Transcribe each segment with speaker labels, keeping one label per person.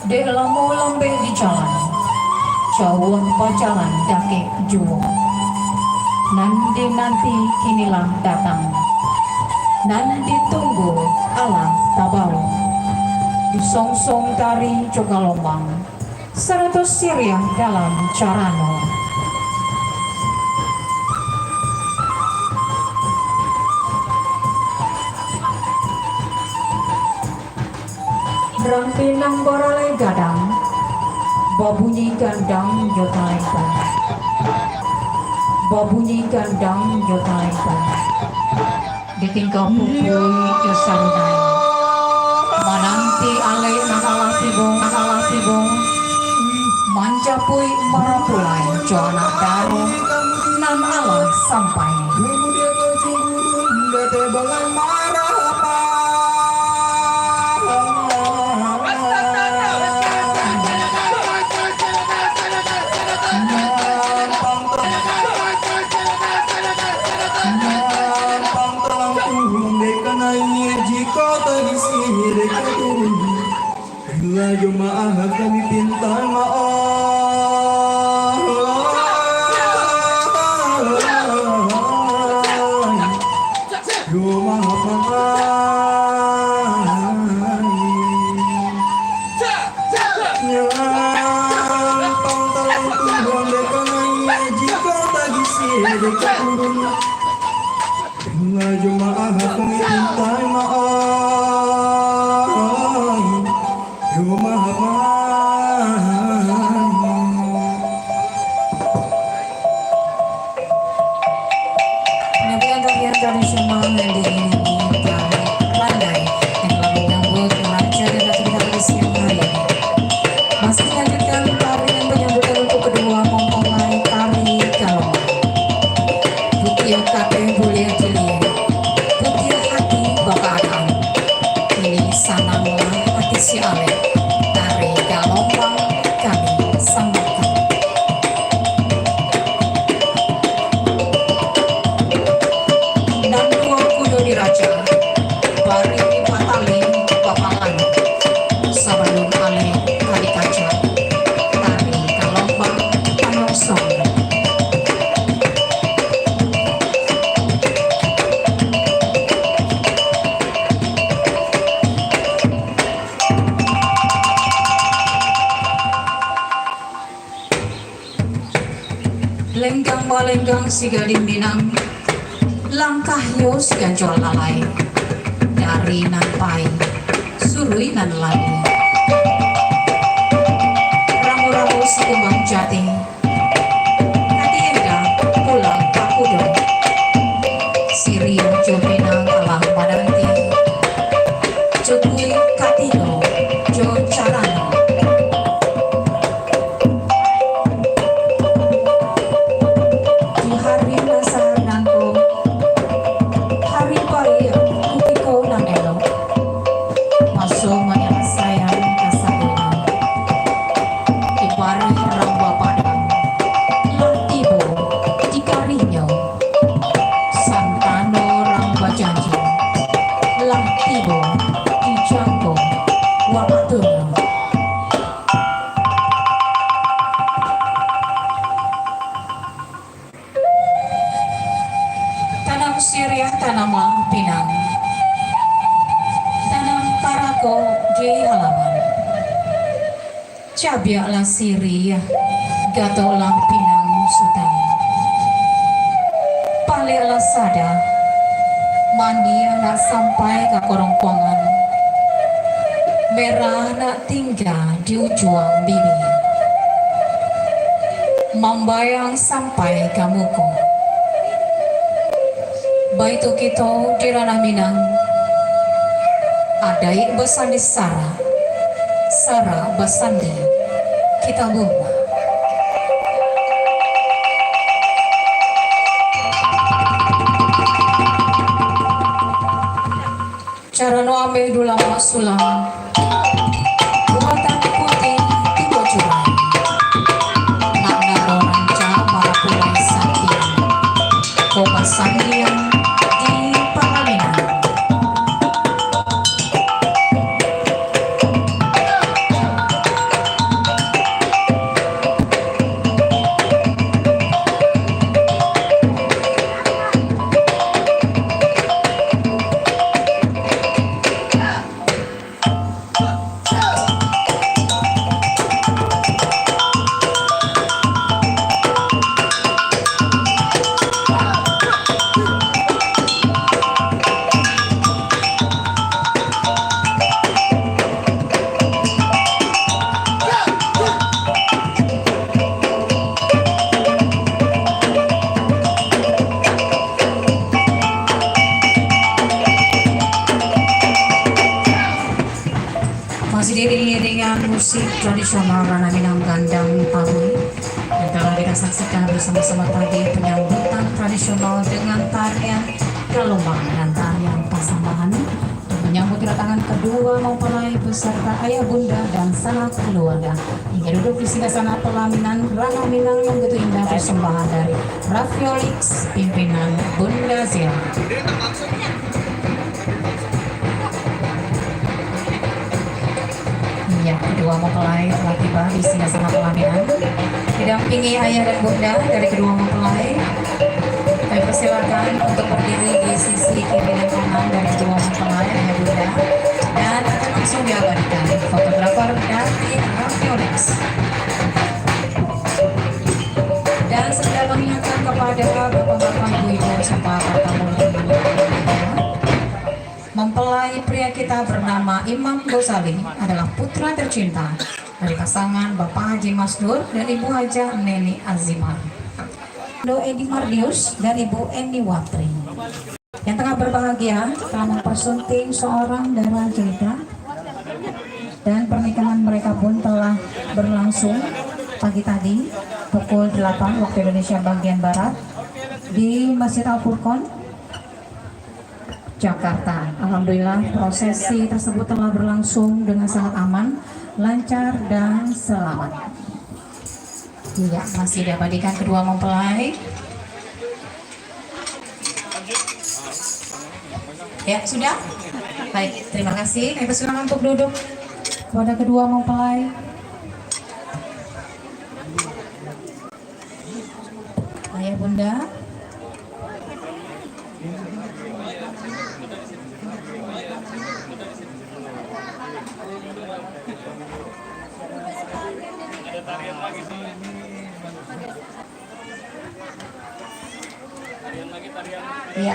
Speaker 1: Dek lamu lambe di jalan, jauh pacaran dake juwo. Nanti kinilah datang, nanti tunggu alam tabalo. Disongsong tari juga lombang, 100 siriah dalam carano. Rampinang borale gadang, babunyi gandang jota lempang. Babunyi gandang jota lempang. Ditingkau pukul jasarunai. Mananti ale nakalah tibong. Manjapui marapulai jona daru nan ala sampai.
Speaker 2: Kemudian kecurun dete bagai marah apa? Jika tadi sihir keturun, bila jemaah kami pinta maaf. Jemaah kami minta maaf,
Speaker 1: Penyampaian tarian tradisional yang diiringi tari landai yang telah menyambut remaja dan ratu kita pada siang hari ini. Masih dilanjutkan tarian penyambutan untuk kedua mempelai tari galong. Bukia kate bulia cilie, bukia hati bapak akan. Ini sananglah hati si ale, tari galombang kami sambutkan. Raja, bari patali papangan, sabalun ale kali kaca, tari kalombang panongsong. Lenggang balenggang si gading minang, langkah yos ganjol lalai, dari nan pai, surui nan lali. Ramu-ramu si kumbang jati, hati endah pulang pakudo. Sirio jomenang alang madanti, jogui katino jo carano. Di hari masa nangko, hari pagi kupiko nan elok, masuk menyelesaikan kesadaran. Ibari ramba padang, latibo di karinyo, santano ramba janji, latibo di jangko, waktunya. Tanam siriah tanam pinang, tanam parako di halaman. Cabiaklah siriah, gatolah pinang sutang. Paliklah sada, mandi nak sampai ke korongkongan. Merah nak tinggal di ujung bibi. Membayang sampai ke muka. Baitu kita di ranah Minang, adai besandi Sara, Sara besandi kita bunga. Cara no ambe dulama sulam, buatan putih tiga curang, nak naro ranca marapulai sandian, koma sandian. diiringi dengan musik tradisional Ranah Minang Gandang Tawi yang telah kita saksikan bersama-sama tadi penyambutan tradisional dengan tarian Kalombang dan tarian Pasambahan untuk menyambut kedatangan kedua mempelai beserta ayah bunda dan sanak keluarga hingga duduk di singgasana pelaminan Ranah Minang yang begitu indah persembahan dari Raviolix pimpinan Bunda Zia. Ya, kedua mempelai telah tiba di singgasana pelaminan didampingi ayah dan bunda dari kedua mempelai. Kami persilakan untuk berdiri di sisi kiri dan kanan dari kedua mempelai ayah bunda dan akan langsung diabadikan fotografer dari Raviolix. Dan segera mengingatkan kepada bapak-bapak, ibu-ibu serta para tamu yang mempelai pria kita bernama Imam Gosali adalah putra tercinta dari pasangan Bapak Haji Masdur dan Ibu Hajah Neni Azimar. Do Edi Mardius dan Ibu Eni Watri yang tengah berbahagia telah mempersunting seorang darah cerita dan pernikahan mereka pun telah berlangsung pagi tadi pukul 8 waktu Indonesia bagian Barat di Masjid Al-Furqon Jakarta. Alhamdulillah prosesi tersebut telah berlangsung dengan sangat aman, lancar dan selamat. Ya, masih diabadikan kedua mempelai. Ya, sudah? Baik, terima kasih. Kami persilakan untuk duduk kepada kedua mempelai. Ayah bunda. Ya,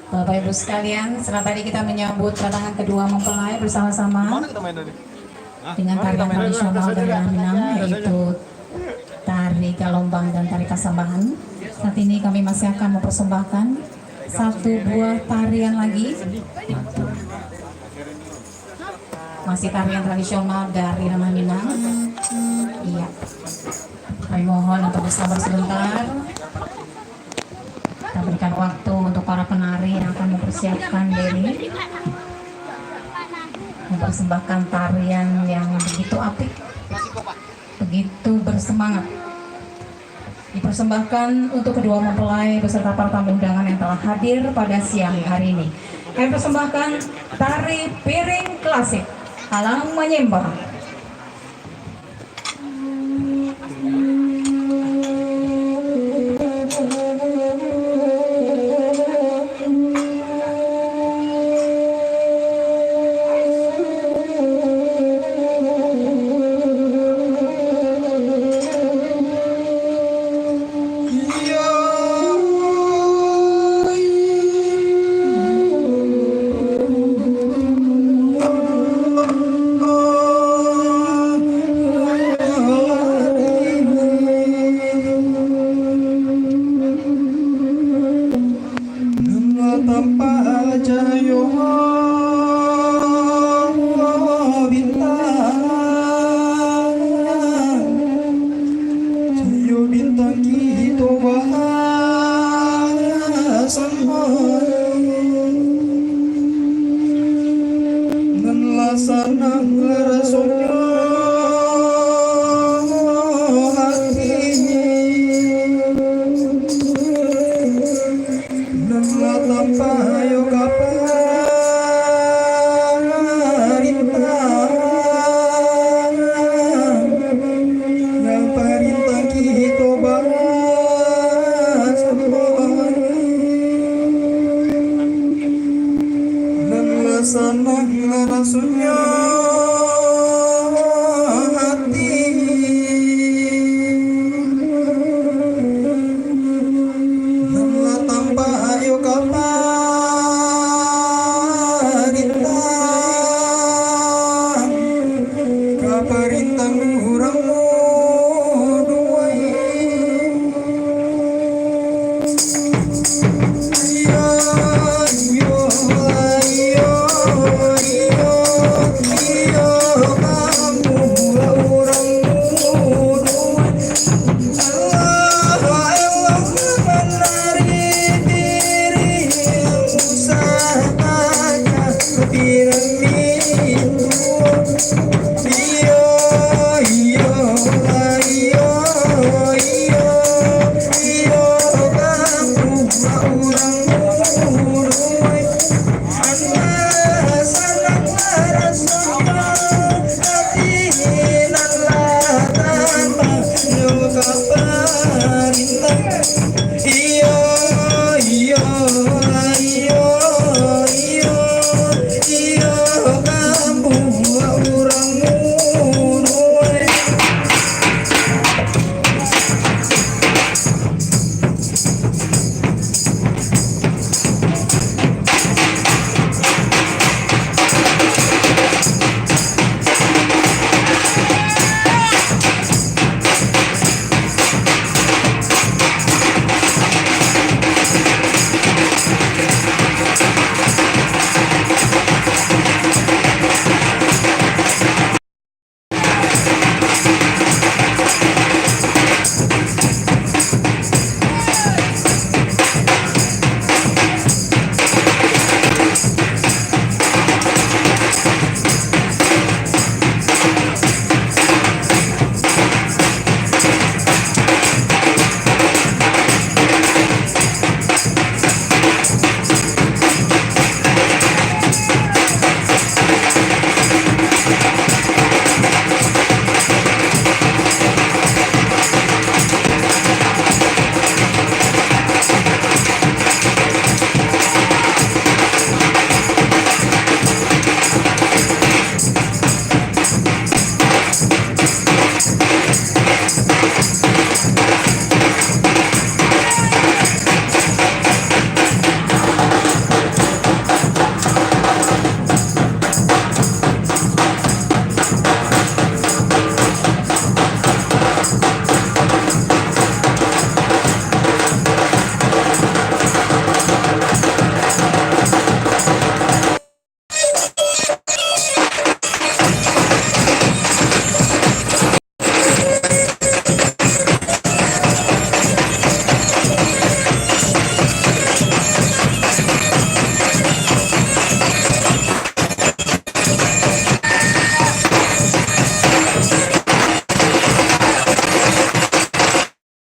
Speaker 1: Bapak Ibu sekalian, setelah tadi kita menyambut kedatangan kedua mempelai bersama-sama dengan tarian tradisional dari Minang, yaitu tari Kalombang dan tari Pasambahan. Saat ini kami masih akan mempersembahkan satu buah tarian lagi, masih tarian tradisional dari Ranah Minang. Iya, kami mohon untuk bersabar sebentar. Kita berikan waktu untuk para penari yang akan mempersiapkan diri mempersembahkan tarian yang begitu apik, begitu bersemangat. Dipersembahkan untuk kedua mempelai beserta para tamu undangan yang telah hadir pada siang hari ini. Kami persembahkan tari piring klasik Halang Menyembah.
Speaker 2: Yo, yo, yo, yo. pirang